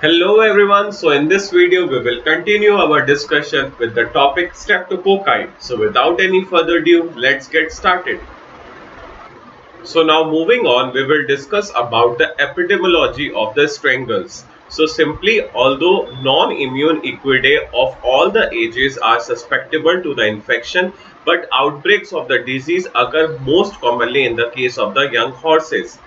Hello everyone, so in this video we will continue our discussion with the topic Streptococci. So without any further ado, let's get started. So now moving on, we will discuss about the epidemiology of the strangles. So simply, although non-immune equidae of all the ages are susceptible to the infection, but outbreaks of the disease occur most commonly in the case of the young horses.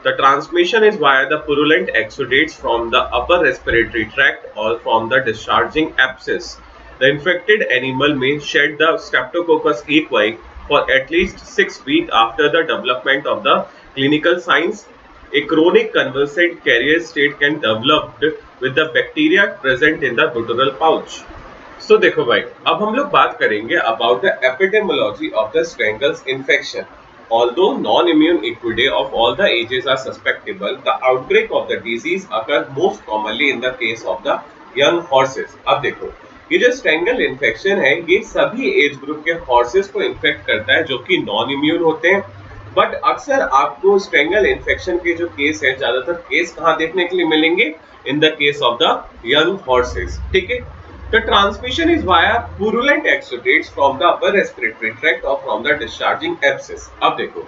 The transmission is via the purulent exudates from the upper respiratory tract or from the discharging abscess. The infected animal may shed the Streptococcus equi for at least 6 weeks after the development of the clinical signs. A chronic convalescent carrier state can develop with the bacteria present in the guttural pouch. So देखो भाई, अब हम लोग बात करेंगे about the epidemiology of the strangles infection. Although non-immune equidae of all the ages are susceptible, the outbreak of the disease occur most commonly in the case of the young horses. अब देखो, ये जो strangle infection है ये सभी as group के horses को infect करता है जो कि नॉन इम्यून होते हैं, बट अक्सर आपको स्ट्रेंगल इन्फेक्शन के जो केस है ज्यादातर केस कहाँ देखने के लिए मिलेंगे? In the case of the young horses. ठीक है. The transmission is via purulent exudates from the upper respiratory tract or from the discharging abscess. अब देखो,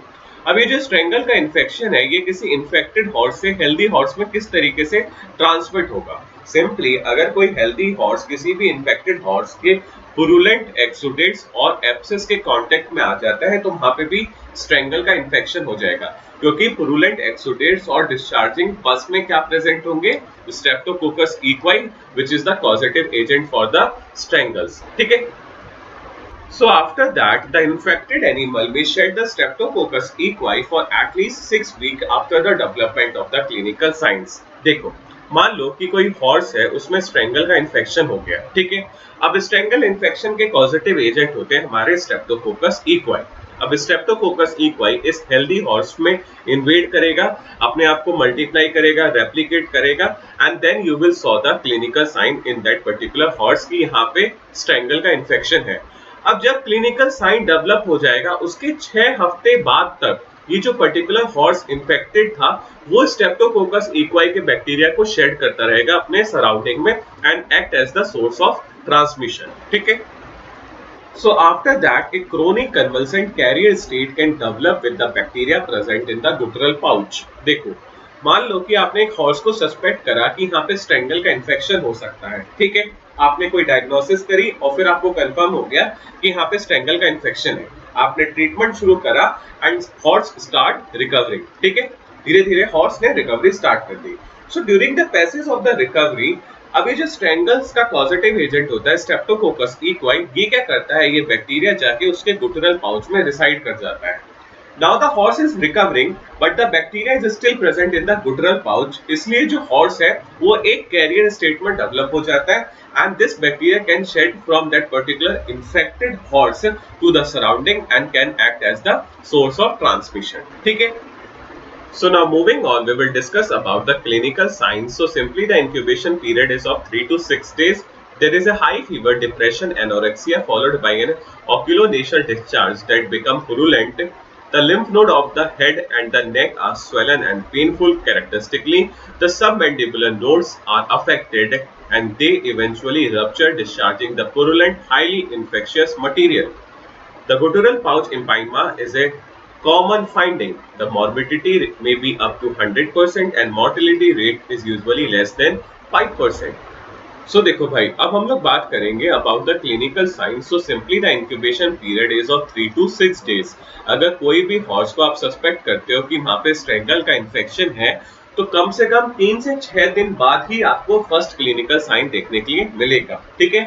अब ये जो स्ट्रेंगल का इन्फेक्शन है ये किसी इन्फेक्टेड हॉर्स से हेल्दी हॉर्स में किस तरीके से ट्रांसमिट होगा? सिंपली अगर कोई हेल्दी हॉर्स किसी भी इन्फेक्टेड हॉर्स के पुरुलेंट एक्सुडेट्स और एब्सेस के कांटेक्ट में आ जाता है तो वहां पे भी स्ट्रेंगल का इन्फेक्शन हो जाएगा, क्योंकि पुरुलेंट एक्सुडेट्स और डिस्चार्जिंग पस में क्या प्रेजेंट होंगे? Streptococcus equi which is the causative agent for the strangles. ठीक है. So after that, the infected animal may shed the Streptococcus equi for at least 6 weeks after the development of the clinical signs. देखो, मान लो कि कोई horse है उसमें strangle का infection हो गया. ठीक है. अब स्ट्रेंगल इन्फेक्शन के पॉजिटिव एजेंट होते हैं हमारे स्ट्रेप्टोकोकस इक्वाई. अब स्ट्रेप्टोकोकस इक्वाई इस हेल्दी हॉर्स में इन्वेड करेगा, अपने आप को मल्टीप्लाई करेगा, रेप्लिकेट करेगा and then you will saw the clinical sign in that particular horse की यहाँ पे स्ट्रेंगल का इन्फेक्शन है. अब जब क्लिनिकल साइन डेवलप हो जाएगा उसके 6 हफ्ते बाद तक ये जो पर्टिकुलर हॉर्स इन्फेक्टेड था वो स्ट्रेप्टोकोकस इक्वाई के बैक्टीरिया को शेड करता रहेगा अपने सराउंडिंग में and act as the source of transmission. ठीक है. So after that, a chronic convalescent carrier state can develop with the bacteria present in the guttural pouch. देखो, मान लो कि आपने एक हॉर्स को सस्पेक्ट करा कि यहाँ पे स्ट्रेंगल का इन्फेक्शन हो सकता है. ठीक है. आपने कोई डायग्नोसिस करी और फिर आपको कंफर्म हो गया कि यहाँ पे स्ट्रेंगल का इन्फेक्शन है. आपने ट्रीटमेंट शुरू करा एंड हॉर्स स्टार्ट रिकवरिंग. ठीक है. धीरे धीरे हॉर्स ने रिकवरी स्टार्ट कर दी. So during the passage of the recovery, अभी जो स्ट्रेंगल्स का पॉजिटिव एजेंट होता है स्ट्रेप्टोकोकस इक्वाई, ये क्या करता है? ये बैक्टीरिया जाके उसके गुटरल पाउच में रिसाइड कर जाता है. Now the horse is recovering but the bacteria is still present in the guttural pouch. इसलिए जो हॉर्स है वो एक कैरियर स्टेट में डेवलप हो जाता है and this bacteria can shed from that particular infected horse to the surrounding and can act as the source of transmission. ठीक है. So now moving on, we will discuss about the clinical signs. So simply the incubation period is of 3 to 6 days. There is a high fever, depression, anorexia followed by an oculonasal discharge that become purulent. The lymph node of the head and the neck are swollen and painful. Characteristically, the submandibular nodes are affected and they eventually rupture, discharging the purulent, highly infectious material. The guttural pouch empyema is a common finding. The morbidity may be up to 100% and mortality rate is usually less than 5%. So देखो भाई, अब हम लोग बात करेंगे about the clinical signs. So simply the incubation period is of 3 to 6 days. अगर कोई भी हॉर्स को आप सस्पेक्ट करते हो कि वहाँ पे स्ट्रेंगल का इन्फेक्शन है तो कम से कम 3 से 6 दिन बाद ही आपको फर्स्ट क्लिनिकल साइन देखने के लिए मिलेगा. ठीक है.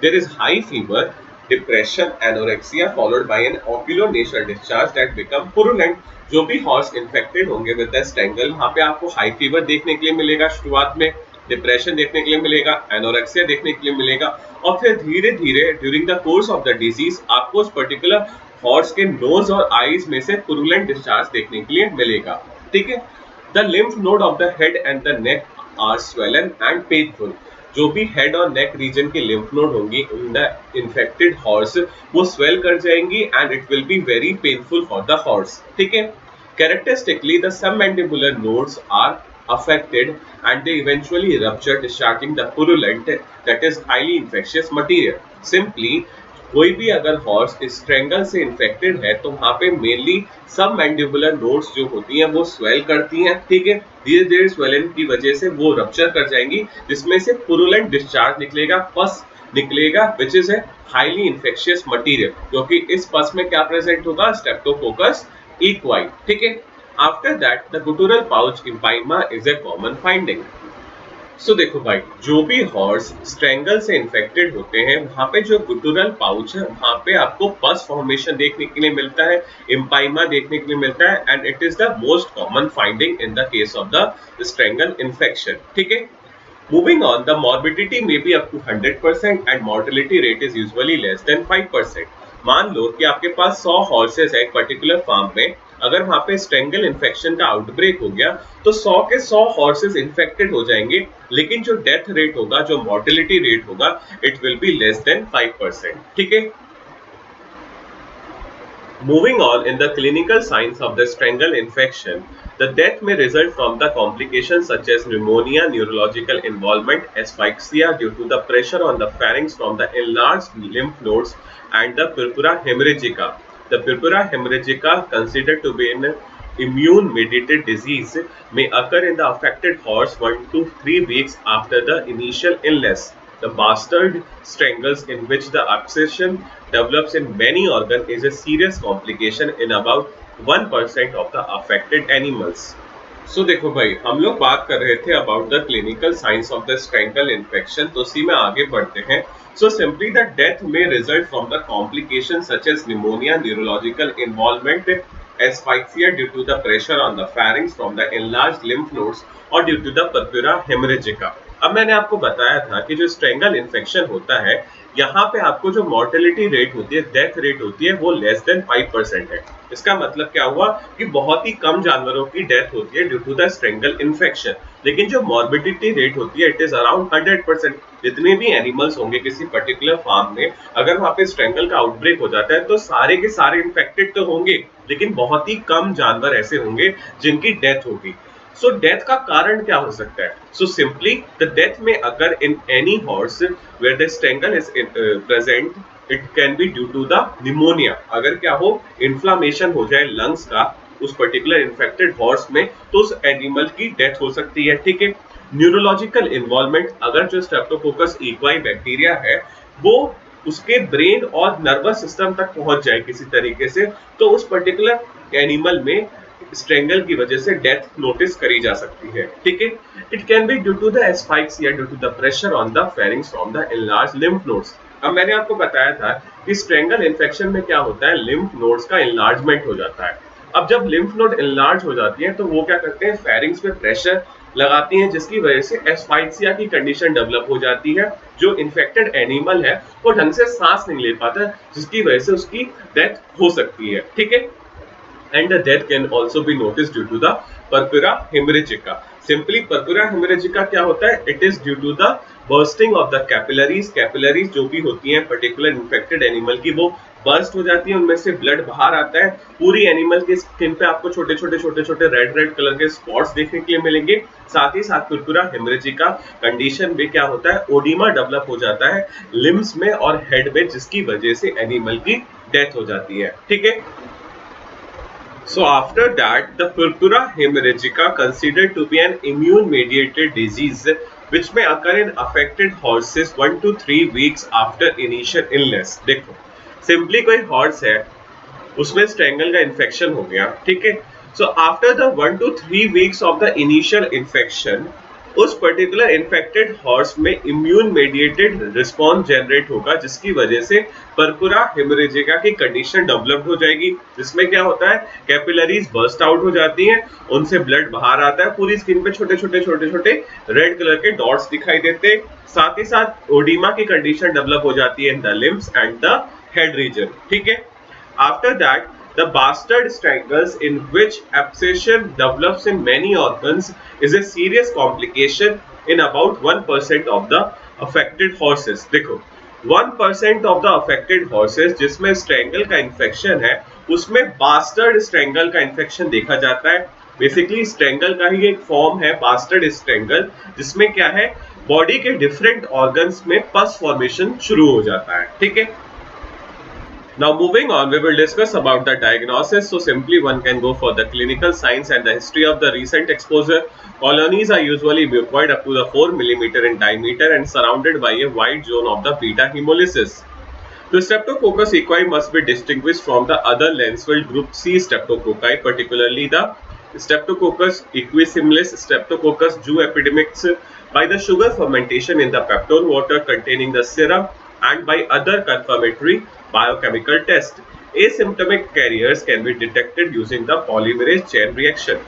There is high fever, depression, anorexia followed by an oculonasal discharge that become purulent. जो भी हॉर्स इन्फेक्टेड होंगे विद द स्ट्रेंगल वहां पे आपको हाई फीवर देखने के लिए मिलेगा शुरुआत में, डिप्रेशन देखने के लिए मिलेगा, एनोरेक्सिया देखने के लिए मिलेगा और फिर धीरे धीरे during the course of the disease आपको उस पर्टिकुलर हॉर्स के नोज और आईज में से पुरुलेंट डिस्चार्ज देखने के लिए मिलेगा. ठीक है. The lymph node of the head and the neck are swollen and painful. जो भी हेड और नेक रीजन की लिम्फ नोड होंगी इन द इन्फेक्टेड हॉर्स वो स्वेल कर जाएंगी and it will be very painful for the horse. ठीक है. Characteristically the submandibular nodes are affected and they eventually rupture, discharging the purulent, that is highly infectious material. Simply कोई भी अगर horse strangle से infected है तो वहां पे मेनली सब मैंडिबुलर नोड्स जो होती हैं वो स्वेल करती हैं, ठीक है। धीरे धीरे स्वेलिंग की वजह से वो रप्चर कर जाएंगी, जिसमें से पुरुलेंट डिस्चार्ज निकलेगा, पस निकलेगा, which is a highly infectious material, क्योंकि इस पस में क्या प्रेजेंट होगा, स्ट्रेप्टोकोकस इक्वाई, ठीक है। After that the guttural pouch empyema is a common finding. So देखो भाई, जो भी हॉर्स स्ट्रेंगल से इन्फेक्टेड होते हैं वहां पे जो गुटुरल पाउच है वहां पे आपको पस फॉर्मेशन देखने के लिए मिलता है, इम्पाइमा देखने के लिए मिलता है, and it is the most common finding in the case of the strangle infection, ठीक है। Moving on, the morbidity may be up to 100% and mortality rate is usually less than 5%. मान लो कि आपके पास 100 हॉर्सेस है एक पर्टिकुलर फार्म में, अगर वहां पे स्ट्रेंगल इन्फेक्शन का आउटब्रेक हो गया तो 100 के 100 हॉर्सेस इन्फेक्टेड हो जाएंगे, लेकिन जो डेथ रेट होगा, जो मॉर्टेलिटी रेट होगा, it will be less than 5%, ठीक है। Moving on, in the clinical signs of the strangle infection, the death may result from the complications such as pneumonia, neurological involvement, asphyxia due to the pressure on the pharynx from the enlarged lymph nodes, and the purpura hemorrhagica. The purpura hemorrhagica, considered to be an immune-mediated disease, may occur in the affected horse 1 to 3 weeks after the initial illness. The bastard strangles, in which the abscession develops in many organs, is a serious complication in about 1% of the affected animals. So देखो भाई, हम लोग बात कर रहे थे about the clinical signs of the strangle infection, तो इसी में आगे बढ़ते हैं। So simply the death may result from the complications such as pneumonia, neurological involvement, asphyxia due to the pressure on the pharynx from the enlarged lymph nodes, or due to the purpura hemorrhagica. अब मैंने आपको बताया था कि जो strangle infection होता है, यहाँ पे आपको जो मॉर्टेलिटी रेट होती है, डेथ रेट होती है, वो लेस देन 5% है। इसका मतलब क्या हुआ कि बहुत ही कम जानवरों की डेथ होती है due to the strangle infection, लेकिन जो मॉर्बिडिटी रेट होती है, इट इज अराउंड 100%। जितने भी एनिमल्स होंगे किसी पर्टिकुलर फार्म में, अगर वहां पे स्ट्रेंगल का आउटब्रेक हो जाता है तो सारे के सारे इन्फेक्टेड तो होंगे, लेकिन बहुत ही कम जानवर ऐसे होंगे जिनकी डेथ होगी। So death का कारण क्या हो सकता है? So simply the death may occur in any horse where the strangle is present. It can be due to the pneumonia. अगर क्या हो, इन्फ्लामेशन हो जाए लंग्स का उस पर्टिकुलर इन्फेक्टेड हॉर्स में, तो उस एनिमल की डेथ हो सकती है, ठीक है। न्यूरोलॉजिकल इन्वॉल्वमेंट, अगर जो स्ट्रेप्टोकोकस इक्वाई बैक्टीरिया है वो उसके ब्रेन और नर्वस सिस्टम तक पहुंच जाए किसी तरीके से, तो उस पर्टिकुलर एनिमल में स्ट्रेंगल की वजह से डेथ नोटिस करी जा सकती है, ठीक है। It can be due to the asphyxia due to the pressure on the pharynx from the enlarge lymph nodes. अब मैंने आपको बताया था कि स्ट्रेंगल इन्फेक्शन में क्या होता है, लिम्फ नोड्स का एनलार्जमेंट हो जाता है। अब जब लिम्फ नोड एनलार्ज हो जाती है तो वो क्या करते हैं, फेरिंग्स पे प्रेशर लगाती हैं, जिसकी वजह से एस्फाइक्सिया की कंडीशन डेवलप हो जाती है। जो इन्फेक्टेड एनिमल है वो ढंग से सांस नहीं ले पाता, जिसकी वजह से उसकी डेथ हो सकती है, ठीक है। And the death can also be noticed due to the purpura hemorrhagica. Simply purpura hemorrhagica क्या होता है? It is due to the bursting of the capillaries. Capillaries जो भी होती हैं पर्टिकुलर इन्फेक्टेड एनिमल की, वो बर्स्ट हो जाती है, उनमें से ब्लड बाहर आता है। पूरी एनिमल के स्किन पे आपको छोटे छोटे रेड कलर के स्पॉट्स देखने के लिए मिलेंगे। साथ ही साथ पुरपुरा हेमरेजिका कंडीशन में क्या होता है, ओडिमा डेवलप हो जाता है लिम्स में और हेड में, जिसकी वजह से एनिमल की डेथ हो जाती है, ठीक है। So after that, the purpura hemorrhagica, considered to be an immune-mediated disease, which may occur in affected horses 1 to 3 weeks after initial illness. देखो, simply कोई horse है, उसमें strangle का infection हो गया, ठीक है? So after the 1 to 3 weeks of the initial infection, उस पर्टिकुलर इन्फेक्टेड हॉर्स में इम्यून मेडिएटेड रिस्पॉन्स जनरेट होगा, जिसकी वजह से पर्पुरा हेमरेजिका की कंडीशन डेवलप हो जाएगी, जिसमें क्या होता है, कैपिलरीज बर्स्ट आउट हो जाती हैं, उनसे ब्लड बाहर आता है, पूरी स्किन पे छोटे छोटे रेड कलर के डॉट्स दिखाई देते हैं। साथ ही साथ ओडिमा की कंडीशन डेवलप हो जाती है in the limbs and the head region, ठीक है। After that the bastard strangles, in which abscession develops in many organs, is a serious complication in about 1% of the affected horses. देखो, 1% of the affected horses जिसमें strangle का infection है, उसमें bastard strangle का infection देखा जाता है। Basically strangle का ही एक फॉर्म है बास्टर्ड स्ट्रेंगल, जिसमें क्या है बॉडी के डिफरेंट ऑर्गन्स में पस फॉर्मेशन शुरू हो जाता है। ठीक है, now moving on, we will discuss about the diagnosis. So simply one can go for the clinical signs and the history of the recent exposure. Colonies are usually mucoid up to the 4 mm in diameter and surrounded by a wide zone of the beta hemolysis. The Streptococcus equi must be distinguished from the other lens-filled group C streptococci, particularly the Streptococcus equisimilis, Streptococcus jus epidemics, by the sugar fermentation in the peptone water containing the serum and by other confirmatory biochemical tests. Asymptomatic carriers can be detected using the polymerase chain reaction.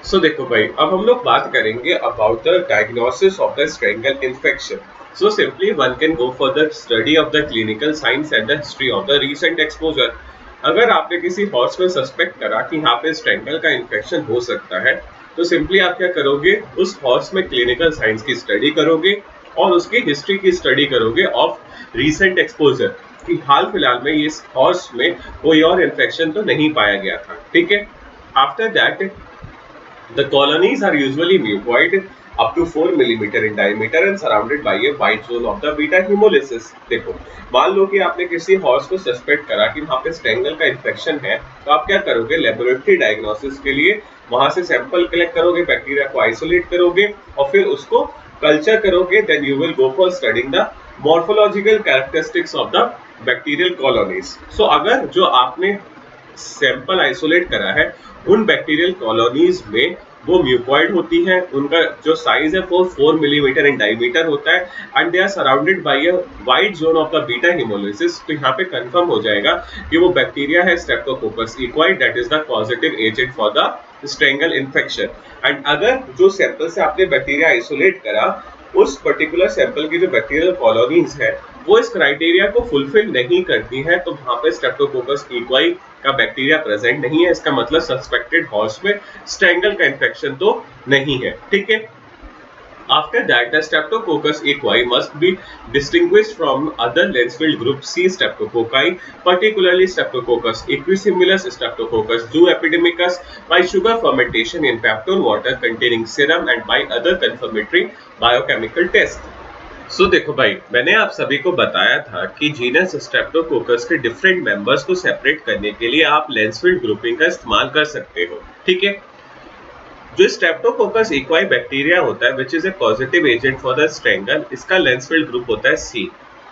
So देखो भाई, अब हम लोग बात करेंगे about the diagnosis of the strangle infection. So simply one can go for the study of the clinical signs and the history of the recent exposure. अगर आपने किसी हॉर्स में सस्पेक्ट करा कि यहाँ पे स्ट्रेंगल का इन्फेक्शन हो सकता है, तो सिंपली आप क्या करोगे, उस हॉर्स में क्लिनिकल साइंस की स्टडी करोगे और उसकी हिस्ट्री की स्टडी करोगे ऑफ रीसेंट एक्सपोजर, कि हाल फिलहाल में इस हॉर्स में कोई और इन्फेक्शन तो नहीं पाया गया था। ठीक है, after that the colonies are usually mucoid up to 4 mm in diameter and surrounded by a wide zone of the beta hemolysis. देखो, मान लो कि आपने किसी हॉर्स को सस्पेक्ट करा कि वहाँ पे स्ट्रेंगल का इन्फेक्शन है, तो आप क्या करोगे, लेबोरेटरी डायग्नोसिस के लिए वहां से सैंपल कलेक्ट करोगे, बैक्टीरिया को आइसोलेट करोगे और फिर उसको कल्चर करोगे, then you will go for studying the morphological characteristics of the bacterial colonies. So अगर जो आपने सैंपल आइसोलेट करा है उन बैक्टीरियल कॉलोनीज में वो म्यूकोइड होती है, उनका जो साइज है वो 4 mm इन डायमीटर होता है and they are surrounded by a wide zone of the beta haemolysis. तो यहाँ पे कंफर्म हो जाएगा कि वो बैक्टीरिया है Streptococcus equi, that is the positive agent for the strangle infection. And अगर जो सैंपल से आपने बैक्टीरिया आइसोलेट करा, उस पर्टिकुलर सैंपल की जो बैक्टीरियल कॉलोनीज है वो इस क्राइटेरिया को फुलफिल नहीं करती है, तो वहां पे स्ट्रेप्टोकोकस इक्वाई का बैक्टीरिया प्रेजेंट नहीं है। इसका मतलब सस्पेक्टेड हॉर्स में स्ट्रेंगल का इन्फेक्शन तो नहीं है। ठीक है, after that the Streptococcus equi must be distinguished from other Lancefield group C streptococci, particularly Streptococcus equisimilis, Streptococcus jus epidemicus, by sugar fermentation in peptone water containing serum and by other confirmatory biochemical tests. सो देखो भाई, मैंने आप सभी को बताया था कि genus Streptococcus के डिफरेंट मेंबर्स को सेपरेट करने के लिए आप लेंस-फिल्ड ग्रुपिंग का इस्तेमाल कर सकते हो। ठीक है, जो स्ट्रेप्टोकोकस इक्वाई बैक्टीरिया होता है which is a positive agent for the strangle, इसका लेंस-फिल्ड ग्रुप होता है सी।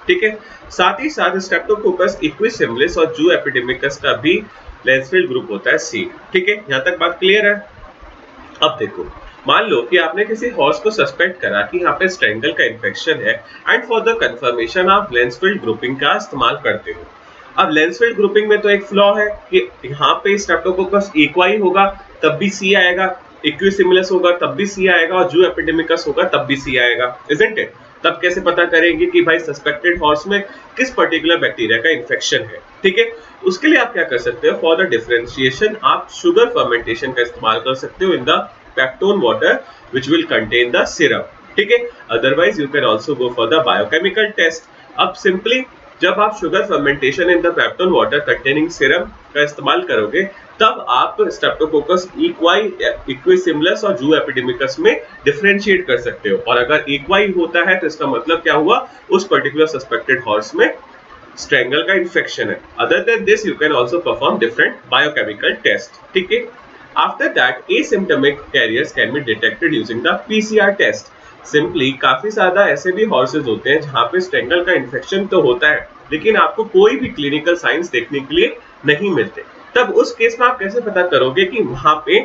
ठीक है, साथ ही साथ स्ट्रेप्टोकोकस इक्विसिमिलिस और जू एपिडेमिकस का भी लेंस-फिल्ड ग्रुप होता है सी। ठीक है, यहाँ तक बात क्लियर है। अब देखो, मान लो कि आपने किसी हॉर्स को सस्पेक्ट करा कि यहाँ पे स्ट्रेंगल का इन्फेक्शन है एंड फॉर द कंफर्मेशन आप लेंस-फिल्ड ग्रुपिंग का इस्तेमाल करते हो। अब लेंस-फिल्ड ग्रुपिंग में तो एक फ्लॉ है कि यहाँ पे स्ट्रेप्टोकोकस इक्वाई होगा तब भी सी आएगा, इक्विसिमिलस होगा तब भी सी आएगा और जू एपिडेमिकस होगा तब भी सी आएगा, इजंट इट? तब कैसे पता करेंगे कि भाई सस्पेक्टेड हॉर्स में किस पर्टिकुलर बैक्टीरिया का इन्फेक्शन है? ठीक है, उसके लिए आप क्या कर सकते हो, फॉर द डिफरेंशिएशन आप शुगर फर्मेंटेशन का इस्तेमाल कर सकते हो in the peptone water which will contain the serum. ठीक है, otherwise you can also go for the biochemical test. अब सिंपली जब आप sugar fermentation in the peptone water containing serum का इस्तेमाल करोगे, तब आप स्ट्रेप्टोकोकस इक्वाई, इक्विसिमिलस और जू एपिडेमिकस में डिफरेंशिएट कर सकते हो। और अगर इक्वाई होता है तो इसका मतलब क्या हुआ, उस पर्टिकुलर सस्पेक्टेड हॉर्स में स्ट्रेंगल का इन्फेक्शन है। Other than this you can also perform different biochemical test. ठीक है, After that, asymptomatic carriers can be detected using the PCR test. Simply, काफी ज्यादा ऐसे भी हॉर्सेज होते हैं जहाँ पे स्ट्रेंगल का इन्फेक्शन तो होता है लेकिन आपको कोई भी क्लिनिकल साइंस देखने के लिए नहीं मिलते। तब उस केस में आप कैसे पता करोगे कि वहाँ पे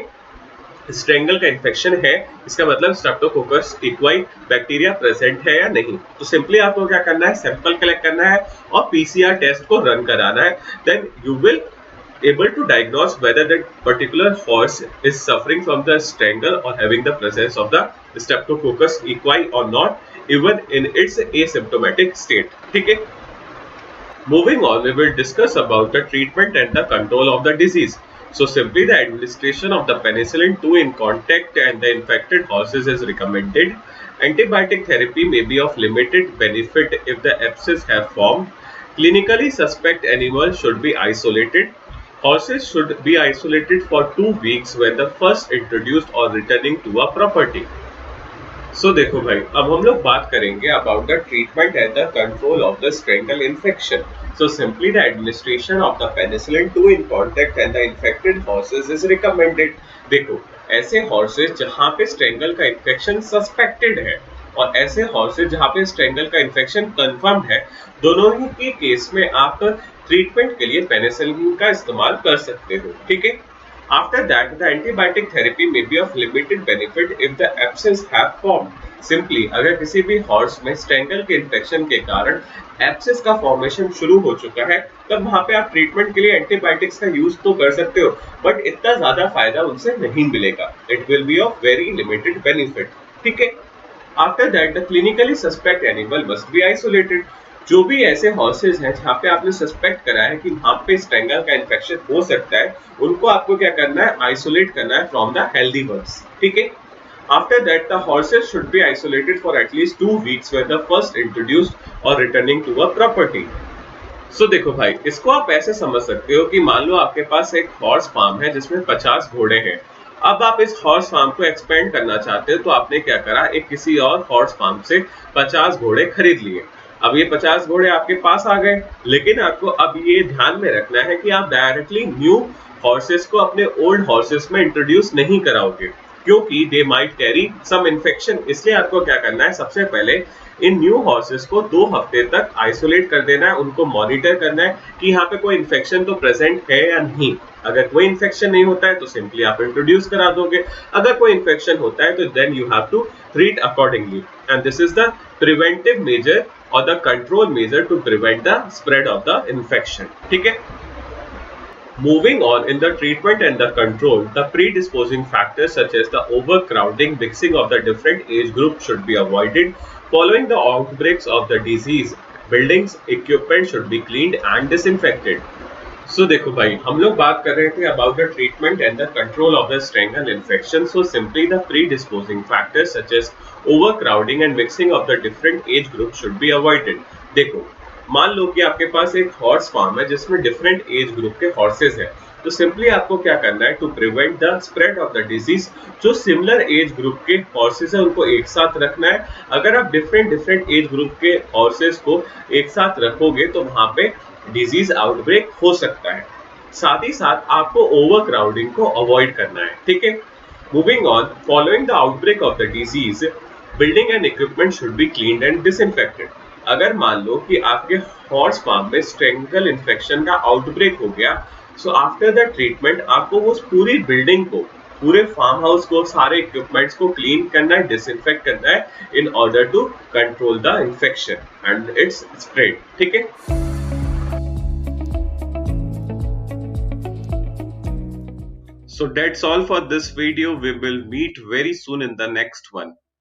स्ट्रेंगल का इन्फेक्शन है, इसका मतलब स्ट्रेप्टोकोकस इक्वाई बैक्टीरिया प्रेजेंट है या नहीं? तो सिंपली आपको क्या करना है, सैंपल कलेक्ट करना है और PCR टेस्ट को रन कराना है। Then you will able to diagnose whether that particular horse is suffering from the strangle or having the presence of the Streptococcus equi or not, even in its asymptomatic state. ठीक है, moving on, we will discuss about the treatment and the control of the disease. So simply the administration of the penicillin 2 in contact and the infected horses is recommended. Antibiotic therapy may be of limited benefit if the abscess have formed. Clinically suspect animal should be isolated. Horses should be isolated for 2 weeks when the first introduced or returning to a property. देखो भाई, अब हम लोग बात करेंगे about the treatment and the control of the strangle infection. Simply the administration of the penicillin to in contact and the infected horses is recommended. देखो, ऐसे horses जहाँ पे स्ट्रेंगल का इन्फेक्शन सस्पेक्टेड है और ऐसे horses जहाँ पे स्ट्रेंगल का इन्फेक्शन कंफर्म्ड है, दोनों ही के केस में आप ट्रीटमेंट के लिए पेनिसिलिन का इस्तेमाल कर सकते हो. ठीक है. After that, the antibiotic therapy may be of limited benefit if the abscess have formed. Simply, अगर किसी भी हॉर्स में स्ट्रेंगल के इन्फेक्शन के कारण एब्सेस का फॉर्मेशन शुरू हो चुका है, तब वहां पे आप ट्रीटमेंट के लिए एंटीबायोटिक्स का यूज तो कर सकते हो, बट इतना ज्यादा फायदा उनसे नहीं मिलेगा. It will B of very limited benefit. ठीक है. After that, the clinically suspect animal must be isolated. जो भी ऐसे हॉर्सेज हैं जहाँ पे आपने सस्पेक्ट करा है कि वहां पे स्ट्रेंगल का इन्फेक्शन हो सकता है, उनको आपको क्या करना है, आइसोलेट करना है फ्रॉम द हेल्दी वर्ड्स. ठीक है. After that, the horse's should be isolated for at least 2 weeks when the first introduced or returning to a property. देखो भाई, इसको आप ऐसे समझ सकते हो कि मान लो आपके पास एक हॉर्स फार्म है जिसमें 50 घोड़े हैं. अब आप इस हॉर्स फार्म को एक्सपेंड करना चाहते हो, तो आपने क्या करा, एक किसी और हॉर्स फार्म से 50 घोड़े खरीद लिए. अब ये 50 घोड़े आपके पास आ गए, लेकिन आपको अब ये ध्यान में रखना है कि आप डायरेक्टली न्यू हॉर्सेस को अपने ओल्ड हॉर्सेस में इंट्रोड्यूस नहीं कराओगे, क्योंकि they might carry some infection. इसलिए आपको क्या करना है, सबसे पहले इन न्यू हॉर्सेस को 2 हफ्ते तक आइसोलेट कर देना है. उनको मॉनिटर करना है कि यहाँ पे कोई इन्फेक्शन तो प्रेजेंट है या नहीं. अगर कोई इन्फेक्शन नहीं होता है तो सिंपली आप इंट्रोड्यूस करा दोगे. अगर कोई इन्फेक्शन होता है तो then you have to treat accordingly. And this is the preventive measure or the control measure to prevent the spread of the infection. ठीक है. Moving on in the treatment and the control, the predisposing factors such as the overcrowding, mixing of the different age groups should be avoided. Following the outbreaks of the disease, buildings, equipment should be cleaned and disinfected. देखो भाई, हम लोग बात कर रहे थे about the treatment and the control of the strangle infection. Simply the predisposing factors such as overcrowding and mixing of the different age group should be avoided. देखो, मान लो कि आपके पास एक हॉर्स फार्म है जिसमें डिफरेंट एज ग्रुप के horses है, तो सिंपली आपको क्या करना है, to prevent the spread of the disease, जो सिमिलर एज ग्रुप के हॉर्सेज है उनको एक साथ रखना है. अगर आप डिफरेंट एज ग्रुप के हॉर्सेज को एक साथ रखोगे तो वहां पे डिजीज आउटब्रेक हो सकता है. साथ ही साथ आपको ओवरक्राउडिंग को अवॉइड करना है. ठीक है. Moving on, following the outbreak of the disease, building and equipment should be cleaned and disinfected. अगर मान लो कि आपके हॉर्स फार्म में स्ट्रेंगल इन्फेक्शन का आउटब्रेक हो गया, सो आफ्टर द ट्रीटमेंट आपको उस पूरी बिल्डिंग को, पूरे फार्म हाउस को, सारे इक्विपमेंट्स को क्लीन करना है, डिसइंफेक्ट करना है in order to control the infection and its spread. ठीक है. So that's all for this video. We will meet very soon in the next one.